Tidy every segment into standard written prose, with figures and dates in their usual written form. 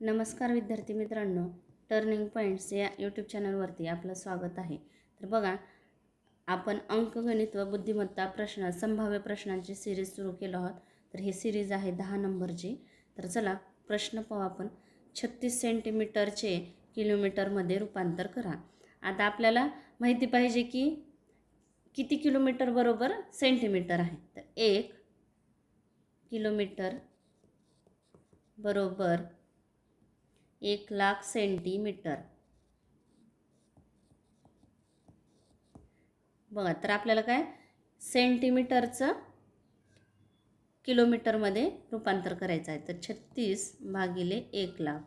नमस्कार विद्यार्थी मित्रांनो, टर्निंग पॉईंट्स या यूट्यूब चॅनलवरती आपलं स्वागत आहे. तर बघा, आपण अंकगणित व बुद्धिमत्ता संभाव्य प्रश्नांची सिरीज सुरू केलो आहोत. तर ही सिरीज आहे 10 नंबरची. तर चला प्रश्न पाहू आपण. 36 सेंटीमीटरचे किलोमीटरमध्ये रूपांतर करा. आता आपल्याला माहिती पाहिजे की किती किलोमीटर बरोबर सेंटीमीटर आहे. तर 1 किलोमीटर बरोबर 1,00,000 सेंटीमीटर. बघा, तर आपल्याला काय सेंटीमीटरचं किलोमीटरमध्ये रूपांतर करायचं आहे. तर 36 भागिले 1,00,000,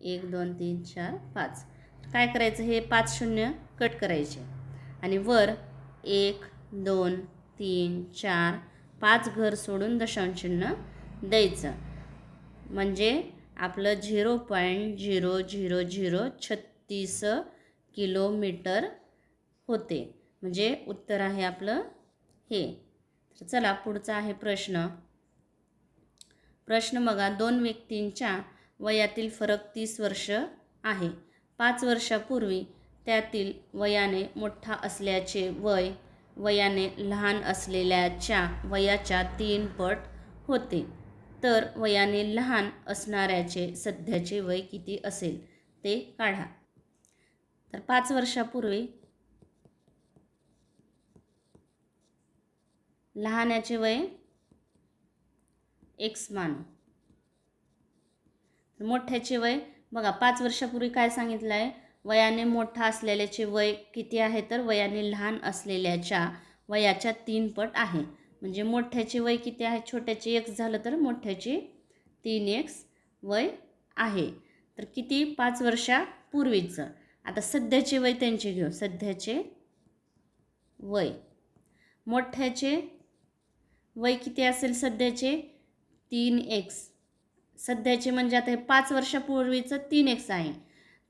1 2 3 4 5. काय करायचं, हे 5 शून्य कट करायचे आणि वर 1 2 3 4 5 घर सोडून दशांश चिन्ह द्यायचं. म्हणजे आपलं 0.0036 किलोमीटर होते. म्हणजे उत्तर आहे आपलं हे. तर चला पुढचा आहे प्रश्न. बघा, 2 व्यक्तींच्या वयातील फरक 30 वर्ष आहे. 5 वर्षापूर्वी त्यातील वयाने मोठा असल्याचे वय वयाने लहान असलेल्याच्या वयाच्या 3 पट होते. तर वयाने लहान असणाऱ्याचे सध्याचे वय किती असेल ते काढा. तर 5 वर्षापूर्वी लहानाचे वय x मानू. मोठ्याचे वय बघा, 5 वर्षापूर्वी काय सांगितलं आहे, वयाने मोठा असलेल्याचे वय किती आहे, तर वयाने लहान असलेल्याच्या वयाच्या 3 पट आहे. म्हणजे मोठ्याचे वय किती आहे, छोट्याचे x झालं तर मोठ्याचे 3x वय आहे. तर किती, 5 वर्षापूर्वीचं. आता सध्याचे वय त्यांचे घेऊ. सध्याचे वय, मोठ्याचे वय किती असेल सध्याचे, 3x. सध्याचे म्हणजे आता हे 5 वर्षापूर्वीचं 3x आहे,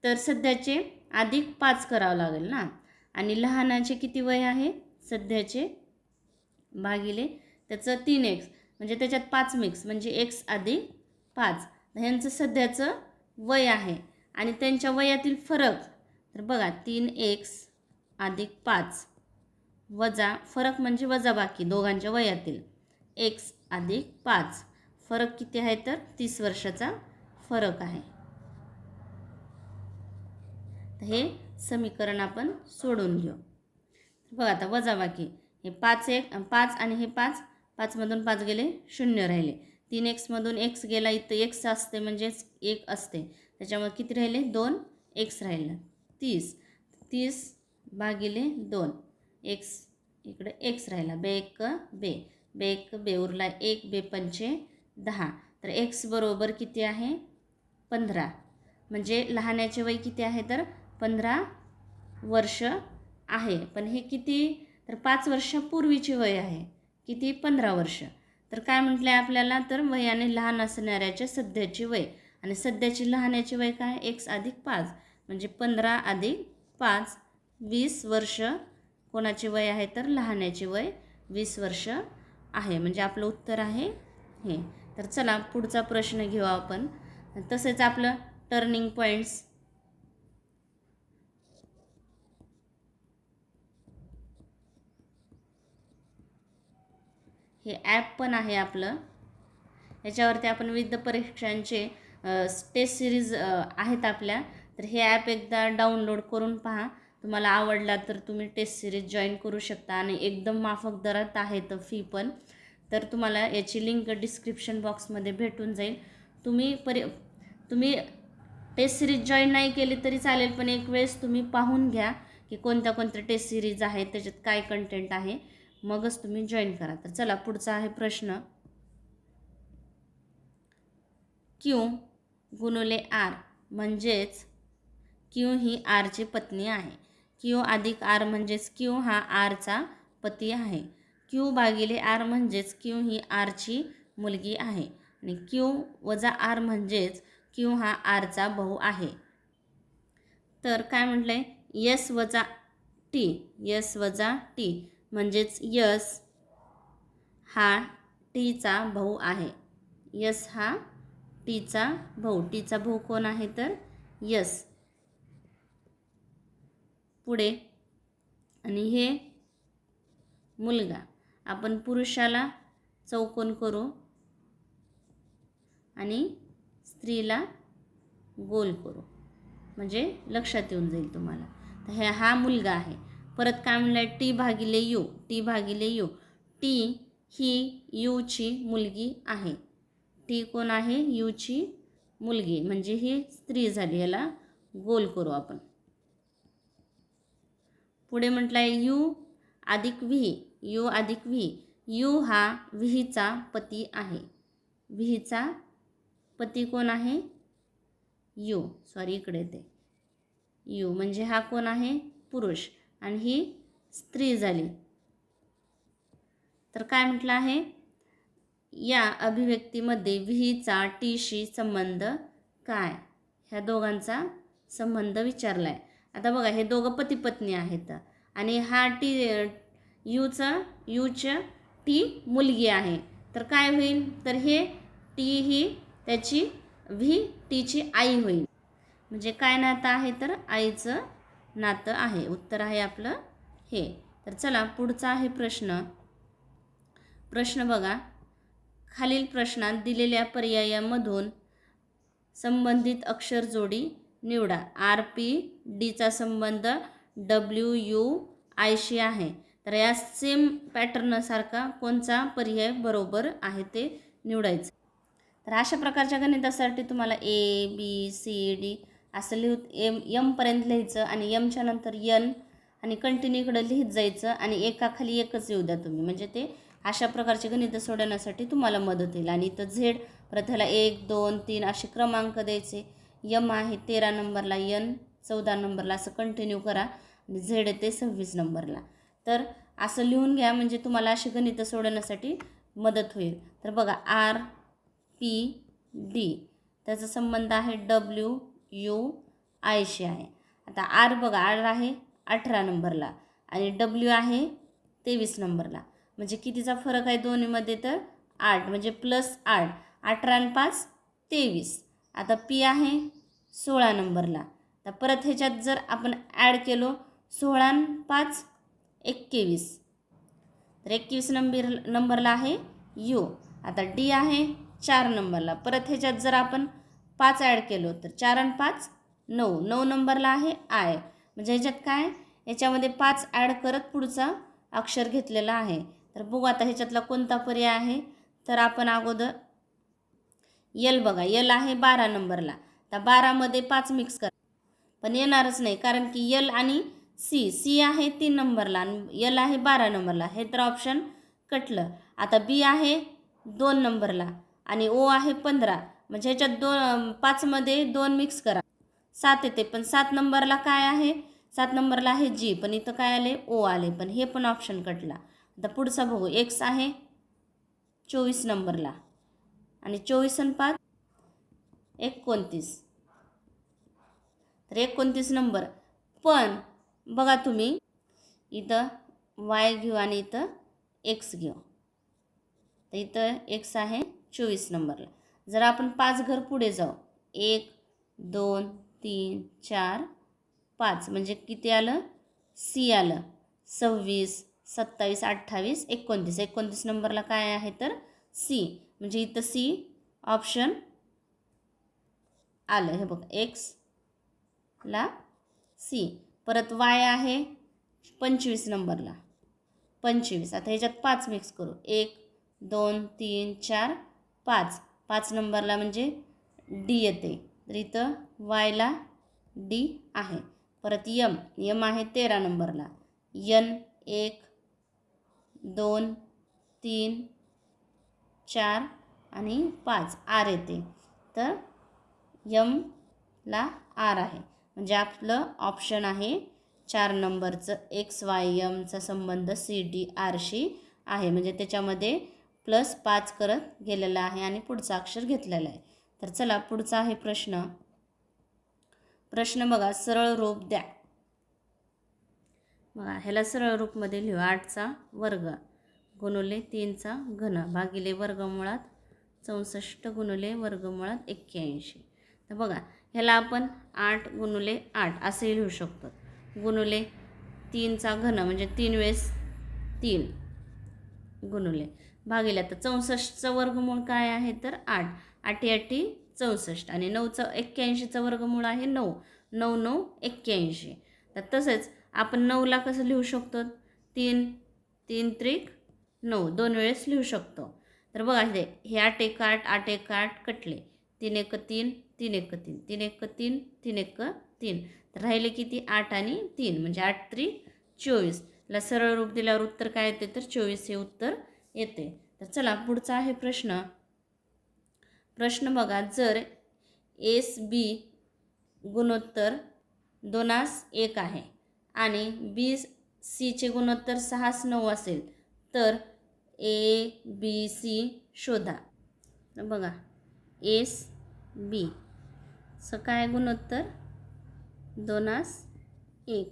तर सध्याचे अधिक 5 करावं लागेल ना. आणि लहानाचे किती वय आहे, सध्याचे भागिले त्याचं 3x, म्हणजे त्याच्यात 5 मिक्स, म्हणजे x अधिक 5. ह्यांचं सध्याचं वय आहे आणि त्यांच्या वयातील फरक. तर बघा, 3x अधिक 5 वजा फरक म्हणजे वजाबाकी दोघांच्या वयातील x अधिक 5. फरक किती आहे, तर 30 वर्षाचा फरक आहे. हे समीकरण आपण सोडून घेऊ. बघा, आता वजाबाकी हे 5 आणि हे 5 मधून 5 गेले, 0 राहिले. 3x मधून x गेला, इथं x असते म्हणजेच 1 असते, त्याच्यामुळे किती राहिले, 2x राहिलं. 30 भागिले 2, x इकडे x राहिला, बे बे उरला 1, बे पंचे 10. तर x बरोबर किती आहे, 15. म्हणजे लहानाचे वय किती आहे, तर 15 वर्ष आहे. पण हे किती, तर 5 वर्षापूर्वीचे वय आहे, किती, 15 वर्ष. तर काय म्हटलं आहे आपल्याला, तर वयाने लहान असणाऱ्याचे सध्याचे वय, आणि सध्याचे लहानाचे वय काय, x अधिक 5, म्हणजे 15 अधिक 5 20 वर्ष. कोणाचे वय आहे, तर लहानाचे वय 20 वर्ष आहे. म्हणजे आपलं उत्तर आहे हे. तर चला पुढचा प्रश्न घेऊ आपण. तसेच आपलं टर्निंग पॉईंट्स हे ॲप पण आहे आपलं. याच्यावरती आपण विविध परीक्षांचे टेस्ट सिरीज आहेत आपल्या. तर हे ॲप एकदा डाउनलोड करून पहा. तुम्हाला आवडला तर तुम्ही टेस्ट सिरीज जॉईन करू शकता आणि एकदम माफक दरात आहे तर फी पण. तर तुम्हाला याची लिंक डिस्क्रिप्शन बॉक्समध्ये भेटून जाईल. तुम्ही टेस्ट सिरीज जॉईन नाही केली तरी चालेल, पण एक वेळेस तुम्ही पाहून घ्या की कोणत्या टेस्ट सिरीज आहेत, त्याच्यात काय कंटेंट आहे, मगच तुम्ही जॉईन करा. तर चला पुढचा आहे प्रश्न. Q गुणुले R म्हणजेच Q ही R ची पत्नी आहे. Q अधिक R म्हणजेच Q हा R चा पती आहे. Q भागिले R म्हणजेच Q ही R ची मुलगी आहे. आणि Q वजा R म्हणजेच Q हा R चा भाऊ आहे. तर काय म्हटलंय, S वजा T म्हणजेच S हा T चा भाऊ आहे. S हा टीचा भाऊ. टीचा भाऊ कोण आहे तर यस. पुढे आणि हे मुलगा. आपण पुरुषाला चौकोन करू आणि स्त्रीला गोल करू, म्हणजे लक्षात येऊन जाईल तुम्हाला. तर हा मुलगा आहे. परत काय म्हणलं आहे, टी भागिले यू. टी भागिले यू. टी ही यूची मुलगी आहे. टी कोण आहे, यूची मुलगी, म्हणजे ही स्त्री झाली. याला गोल करू आपण. पुढे म्हटलं आहे यू अधिक व्ही. यू अधिक व्ही. यू हा व्हीचा पती आहे. व्हीचा पती कोण आहे, यू. सॉरी, इकडे ते यू म्हणजे हा कोण आहे, पुरुष, आणि ही स्त्री झाली. तर काय म्हटलं आहे, या अभिव्यक्तीमध्ये व्हीचा टीशी संबंध काय. ह्या दोघांचा संबंध विचारला आहे. आता बघा, हे दोघं पती पत्नी आहेत आणि हा यूच्या टी मुलगी आहे. तर काय होईल, तर हे टी ही त्याची व्ही टीची आई होईल. म्हणजे काय नातं आहे, तर आईचं नातं आहे. उत्तर आहे आपलं हे. तर चला पुढचा आहे प्रश्न. प्रश्न बघा, खालील प्रश्नात दिलेल्या पर्यायामधून संबंधित अक्षर जोडी निवडा. आर पी डीचा संबंध डब्ल्यू यू आयशी आहे. तर या सेम पॅटर्नसारखा कोणचा पर्याय बरोबर आहे ते निवडायचं. तर अशा प्रकारच्या गणितासाठी तुम्हाला ए बी सी डी असं यमपर्यंत लिहायचं आणि यमच्या नंतर यन आणि कंटिन्यू इकडं लिहित जायचं आणि एकाखाली एकच येऊ द्या तुम्ही, म्हणजे ते अशा प्रकारचे गणित सोडवण्यासाठी तुम्हाला मदत होईल. आणि इथं झेड, परत ह्याला 1 2 3 असे क्रमांक द्यायचे. यम आहे 13 नंबरला, यन 14 नंबरला, असं कंटिन्यू करा. आणि झेड येते 26 नंबरला. तर असं लिहून घ्या, म्हणजे तुम्हाला अशी गणितं सोडवण्यासाठी मदत होईल. तर बघा, आर पी डी त्याचा संबंध आहे डब्ल्यू यू आयशी आहे. आता आर बघा, आर आहे 18 नंबरला आणि डब्ल्यू आहे 23 नंबरला. म्हणजे कितीचा फरक आहे दोन्हीमध्ये, तर 8, म्हणजे +8. 18 आणि 5 23. आता पी आहे 16 नंबरला. तर परत ह्याच्यात जर आपण ॲड केलो 16 आणि 5 21. तर 21 नंबरला आहे यू. आता डी आहे 4 नंबरला. परत ह्याच्यात जर आपण 5 ॲड केलो तर 4 आणि 5 9. 9 नंबरला आहे आय. म्हणजे ह्याच्यात काय, याच्यामध्ये 5 ॲड करत पुढचा अक्षर घेतलेला आहे. तर बघू आता ह्याच्यातला कोणता पर्याय आहे. तर आपण अगोदर यल बघा, यल आहे 12 नंबरला. तर 12मध्ये 5 मिक्स करा, पण येणारच नाही, कारण की यल आणि सी आहे 3 नंबरला आणि यल आहे 12 नंबरला. हे तर ऑप्शन कटलं. आता बी आहे 2 नंबरला आणि ओ आहे 15. म्हणजे ह्याच्यात 5मध्ये 2 मिक्स करा, 7 येते. पण 7 नंबरला काय आहे, 7 नंबरला आहे जी, पण इथं काय आले, ओ आले, पण हे पण ऑप्शन कटला. आता पुढचा बघू, एक्स आहे 24 नंबरला आणि 24 आणि 5 29. तर 29 नंबर. पण बघा तुम्ही, इथं वाय घेऊ आणि इथं एक्स घेऊ. तर इथं एक्स आहे 24 नंबरला. जर आपण 5 घर पुढे जाऊ, 1 2 3 4 5, म्हणजे किती आलं, सी आलं 26 27 28 29. 29 नंबरला काय आहे, तर सी. म्हणजे इथं सी ऑप्शन आलं. हे बघ, एक्सला सी. परत वाय आहे 25 नंबरला, 25. आता ह्याच्यात 5 मिक्स करू, 1 2 3 4 5. 5 नंबरला म्हणजे डी येते. तर इथं वायला डी आहे. परत यम आहे 13 नंबरला, यन 1 2 3 4 आणि 5 आर येते. तर यमला आर आहे. म्हणजे आपलं ऑप्शन आहे 4 नंबरचं, एक्स वाय यमचा संबंध सी डी आरशी आहे. म्हणजे त्याच्यामध्ये +5 करत गेलेला आहे आणि पुढचा अक्षर घेतलेला आहे. तर चला पुढचा आहे प्रश्न. प्रश्न बघा, सरळ रूप द्या. बघा, ह्याला सरळ रूपमध्ये लिहू. 8चा वर्ग गुणिले 3चा घन भागिले वर्गमुळात 64 गुणिले वर्गमुळात 81. तर बघा ह्याला आपण 8 गुणिले 8 असे लिहू शकतो. गुणिले 3चा घन म्हणजे 3 वेळेस 3 गुणिले भागिले. आता 64चं वर्गमूळ काय आहे तर 8. 8 8 64 आणि 9चं 81चं वर्गमूळ आहे 9. 9 9 81. तर तसेच आपण 9ला कसं लिहू शकतो 3 3 त्रिक 9 2 वेळेस लिहू शकतो. तर बघा हे 8 1 8 8 1 8 कटले 3 1 3 3 1 3 3 1 3 3 1 3. तर राहिले किती 8 आणि 3 म्हणजे 8 त्रिक 24. ला सरळ रूप दिल्यावर उत्तर काय येते तर 24 हे उत्तर येते. तर चला पुढचा आहे प्रश्न. प्रश्न बघा, जर एस बी गुणोत्तर 2:1 आहे आणि बी सीचे गुणोत्तर 6:9 असेल तर ए बी सी शोधा. तर बघा एस बी चं काय गुणोत्तर 2:1.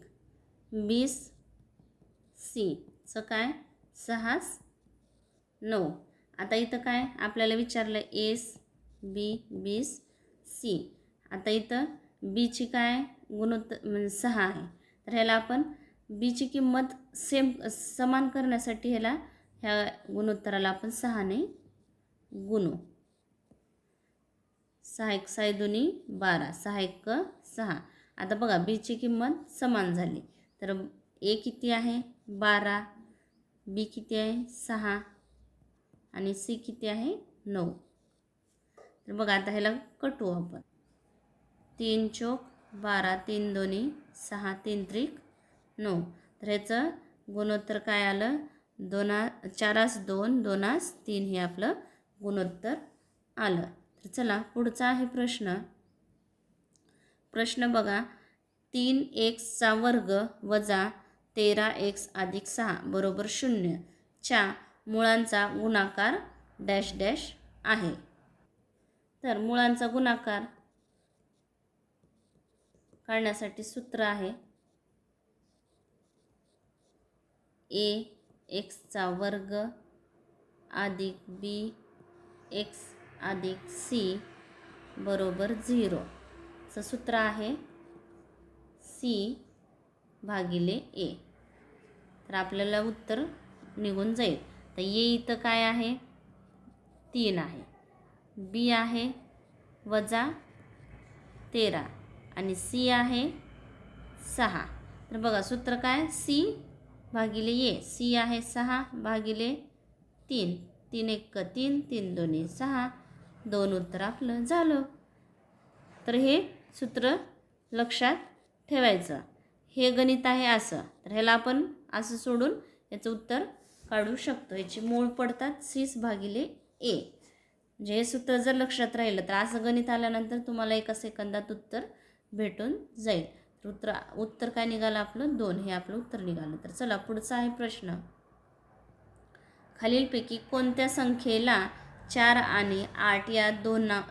बी सीचं काय 6:9. आता इथं काय आपल्याला विचारलं एस बी बी सी. आता इथं बीची काय गुणोत्तर म्हणजे 6 आहे. तर ह्याला आपण बीची किंमत समान करण्यासाठी ह्या गुणोत्तराला आपण 6ने गुणू. 6 1 6 2 12 6 1 6. आता बघा बीची किंमत समान झाली तर ए किती आहे 12, बी किती आहे 6 आणि सी किती आहे 9. तर बघा आता ह्याला कटू आपण. 3 चौक 12 3 2 6 3 त्रिक 9. तर ह्याचं गुणोत्तर काय आलं 4:2 2:3 हे आपलं गुणोत्तर आलं. तर चला पुढचा आहे प्रश्न. प्रश्न बघा 3x वर्ग वजा 13x अधिक 6 बरोबर 0 च्या मुळांचा गुणाकार डॅश डॅश आहे. तर मुळांचा गुणाकार काढण्यासाठी सूत्र आहे ए एक्सचा वर्ग अधिक बी एक्स अधिक सी बरोबर 0 चं सूत्र आहे सी भागिले ए. तर आपल्याला उत्तर निघून जाईल. तर ए इथं काय आहे 3 आहे, बी आहे वजा 13 आणि सी आहे 6. तर बघा सूत्र काय सी भागिले ए. सी आहे 6 भागिले 3. 3 1 3 3 2 6. 2 उत्तर आपलं झालं. तर हे सूत्र लक्षात ठेवायचं. हे गणित आहे असं. तर ह्याला आपण असं सोडून याचं उत्तर काढू शकतो. याची मूळ पडतात 30 भागिले ए. म्हणजे हे सूत्र जर लक्षात राहिलं तर असं गणित आल्यानंतर तुम्हाला 1 सेकंदात उत्तर भेटून जाईल. तर उत्तर काय निघालं आपलं 2 हे आपलं उत्तर निघालं. तर चला पुढचा आहे प्रश्न. खालीलपैकी कोणत्या संख्येला 4 आणि 8 या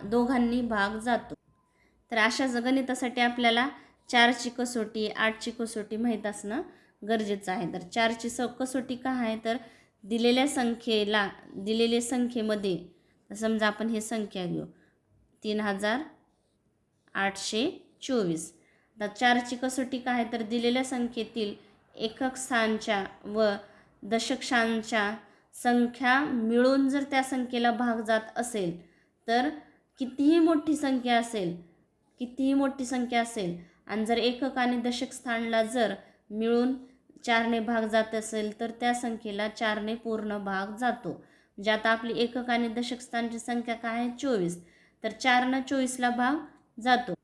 दोघांनी भाग जातो. तर अशा गणितासाठी आपल्याला 4ची कसोटी 8ची कसोटी माहीत असणं गरजेचं आहे. तर 4ची कसोटी काय आहे तर दिलेल्या संख्येमध्ये समजा आपण हे संख्या घेऊ 3824. आता 4ची कसोटी काय आहे तर दिलेल्या संख्येतील एकक स्थानच्या व दशकांच्या संख्या मिळून जर त्या संख्येला भाग जात असेल तर कितीही मोठी संख्या असेल आणि जर एकक आणि दशक स्थानला जर मिळून 4ने भाग जात असेल तर त्या संख्येला 4ने पूर्ण भाग जातो. म्हणजे आता आपली एकक आणि दशक स्थानची संख्या काय आहे 24. तर 4ने 24ला भाग जातो.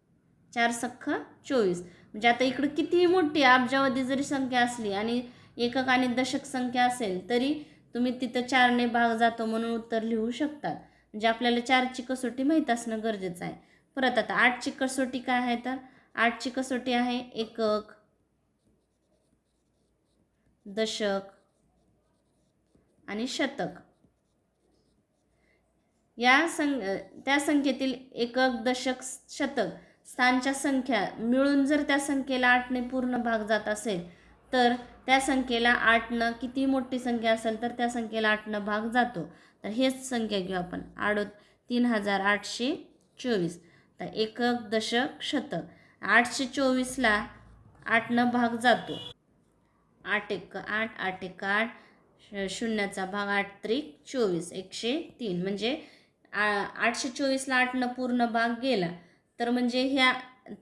4 सख्ख 24. म्हणजे आता इकडं कितीही मोठी अब्जावधी जरी संख्या असली आणि एकक आणि दशक संख्या असेल तरी तुम्ही तिथं 4ने भाग जातो म्हणून उत्तर लिहू शकतात. म्हणजे आपल्याला 4ची कसोटी माहीत असणं गरजेचं आहे. परत आता 8ची कसोटी काय आहे तर 8ची कसोटी आहे एकक, दशक आणि शतक. त्या संख्येतील एकक, दशक, शतक स्थानच्या संख्या मिळून जर त्या संख्येला 8ने पूर्ण भाग जात असेल तर त्या संख्येला 8न किती मोठी संख्या असेल तर त्या संख्येला 8न भाग जातो. तर हेच संख्या घेऊ आपण 3824. तर एकक, दशक, शतक. 824ला 8 भाग जातो. 8 एक 8, 8 एक 8, शून्याचा भाग 8 त्रिक 24, 103. म्हणजे 824ला 8 पूर्ण भाग गेला. तर म्हणजे ह्या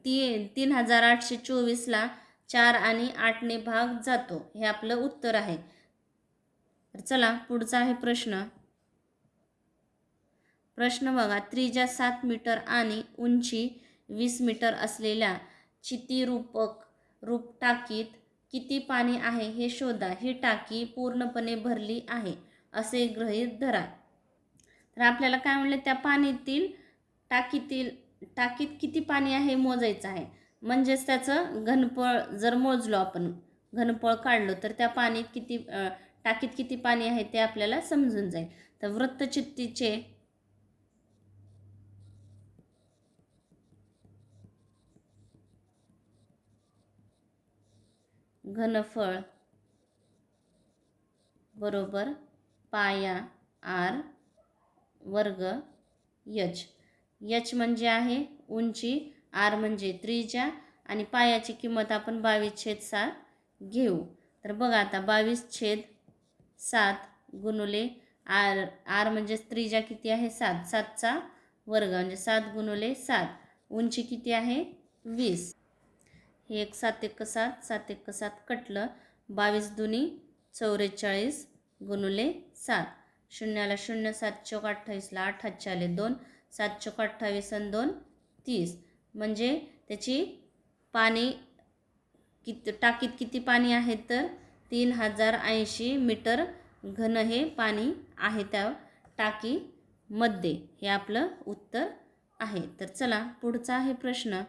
3824ला 4 आणि 8 भाग जातो. हे आपलं उत्तर आहे. तर चला पुढचा आहे प्रश्न. प्रश्न बघा. त्रिज्या 7 मीटर आणि उंची 20 मीटर असलेल्या रूप टाकीत किती पाणी आहे हे शोधा. ही टाकी पूर्णपणे भरली आहे असे गृहीत धरा. तर आपल्याला काय म्हणले, त्या टाकीत किती पाणी आहे मोजायचं आहे. म्हणजेच त्याचं घनफळ जर मोजलो आपण, घनफळ काढलो, तर त्या टाकीत किती पाणी आहे ते आपल्याला समजून जाईल. तर वृत्तचित्तीचे घनफळ बरोबर पाया आर वर्ग एच. एच म्हणजे आहे उंची, आर म्हणजे त्रिज्या, आणि पायाची किंमत आपण 22/7 घेऊ. तर बघा आता 22/7 गुणुले आर म्हणजे त्रिज्या किती आहे 7, 7चा वर्ग म्हणजे 7 गुणुले 7. उंची किती आहे 20. हे एक 7 एक 7, 7 एक 7 कटलं. 22 दुनी 44 गुणुले 7. शून्याला 0, 7 चौक 28ला 8 हातचे आले 2, 7 चौक 28 आणि 2 30. म्हणजे त्याची टाकीत किती पाणी आहे तर 3080 मीटर घन हे पाणी आहे त्या टाकीमध्ये. हे आपलं उत्तर आहे. तर चला पुढचा आहे प्रश्न.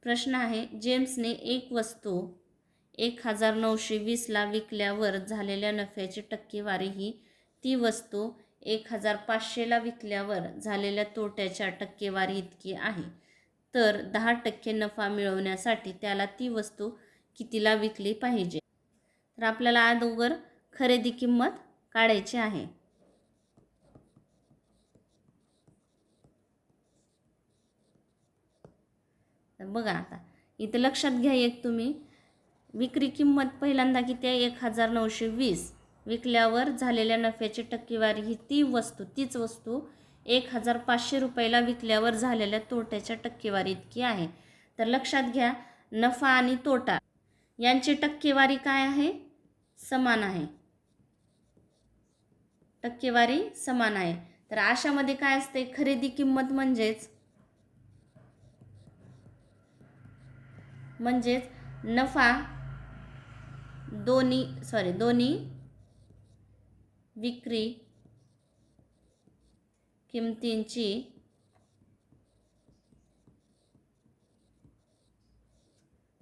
प्रश्न आहे. जेम्सने एक वस्तू 1920ला विकल्यावर झालेल्या नफ्याची टक्केवारी ही ती वस्तू 1500ला विकल्यावर झालेल्या तोट्याच्या टक्केवारी इतकी आहे. तर 10% नफा मिळवण्यासाठी त्याला ती वस्तू कितीला विकली पाहिजे. तर आपल्याला अगोदर खरेदी किंमत काढायची आहे. तर बघा आता इथं लक्षात घ्या एक तुम्ही, विक्री किंमत पहिल्यांदा किती आहे 1920. विकल्यावर झालेल्या नफ्याची टक्केवारी ही तीच वस्तू 1500 रुपयाला विकल्यावर झालेल्या तोट्याच्या टक्केवारी इतकी आहे. तर लक्षात घ्या, नफा आणि तोटा यांची टक्केवारी काय आहे, समान आहे. टक्केवारी समान आहे. तर अशामध्ये काय असते, खरेदी किंमत म्हणजेच नफा दोन्ही विक्री किमतींची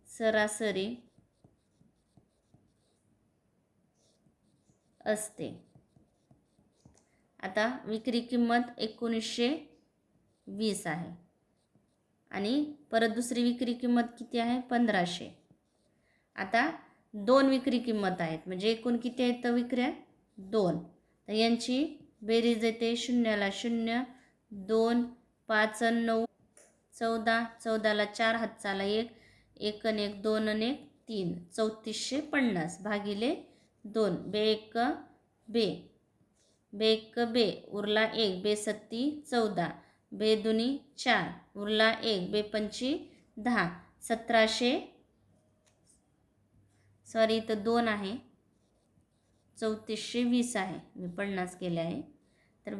सरासरी असते. आता विक्री किंमत 1920 आहे आणि परत दुसरी विक्री किंमत किती आहे 1500. आता 2 विक्री किंमत आहेत, म्हणजे एकूण किती आहेत तर विक्र्या 2. तर यांची बेरीज येते. शून्याला 0, 2, 5 आणि 9, 14, 14ला 4 हातचाला 1, 1 आणि 1 2 आणि 1 3, 3450 भागिले 2. बे एक बे उरला 1, बे सत्ती 14, बे दुनी 4 उरला 1, बे पंची 10, 1700 इथं 2 आहे, 3420 आहे, मी 50 केले आहे. तर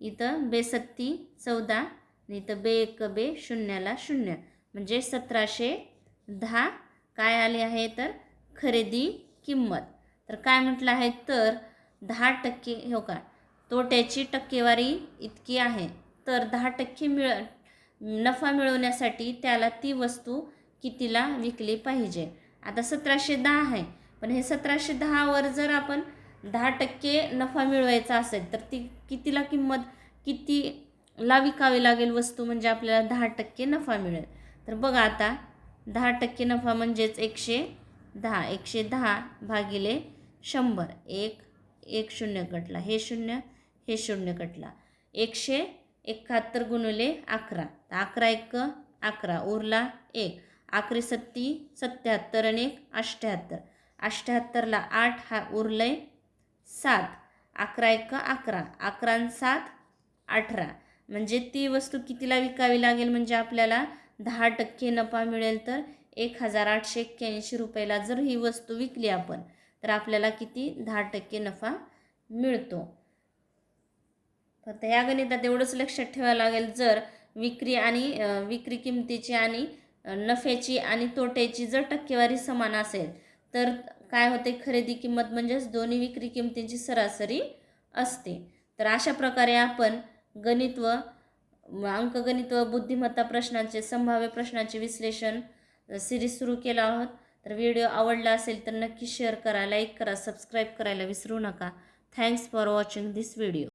इथं बे सत्ती 14 आणि इथं बे एक शून्याला 0 म्हणजे 1710 काय आले आहे तर खरेदी किंमत. तर काय म्हटलं आहे तर 10% हो का, तोट्याची टक्केवारी इतकी आहे. तर 10% नफा मिळवण्यासाठी त्याला ती वस्तू कितीला विकली पाहिजे. आता 1710 आहे, पण हे 1710वर जर आपण 10% नफा मिळवायचा असेल तर ती कितीला विकावी लागेल वस्तू, म्हणजे आपल्याला 10% नफा मिळेल. तर बघा आता 10% नफा म्हणजेच 110 भागिले 100. 1 शून्य कटला, हे शून्य कटला. 171 गुणिले 11, 11 एक 11, उरला 1, 11 सत्ती 77 आणि 1 78, 78ला 8 हा उरलंय 7, 11 एक 11, 11 आणि 7 18. म्हणजे ती वस्तू कितीला विकावी लागेल म्हणजे आपल्याला 10% नफा मिळेल. तर 1881 रुपयाला जर ही वस्तू विकली आपण तर आपल्याला किती 10% नफा मिळतो. फक्त ह्या गणितात एवढंच लक्षात ठेवायला लागेल, जर विक्री किमतीची आणि नफ्याची आणि तोट्याची जर टक्केवारी समान असेल तर काय होते, खरेदी किंमत म्हणजेच दोन्ही विक्री किमतींची सरासरी असते. तर अशा प्रकारे आपण गणित व अंकगणित व बुद्धिमत्ता प्रश्नांचे संभाव्य प्रश्नांचे विश्लेषण सिरीज सुरू केला आहोत. तर व्हिडिओ आवडला असेल तर नक्की शेअर करा, लाईक करा, सबस्क्राईब करायला विसरू नका. Thanks for watching this video.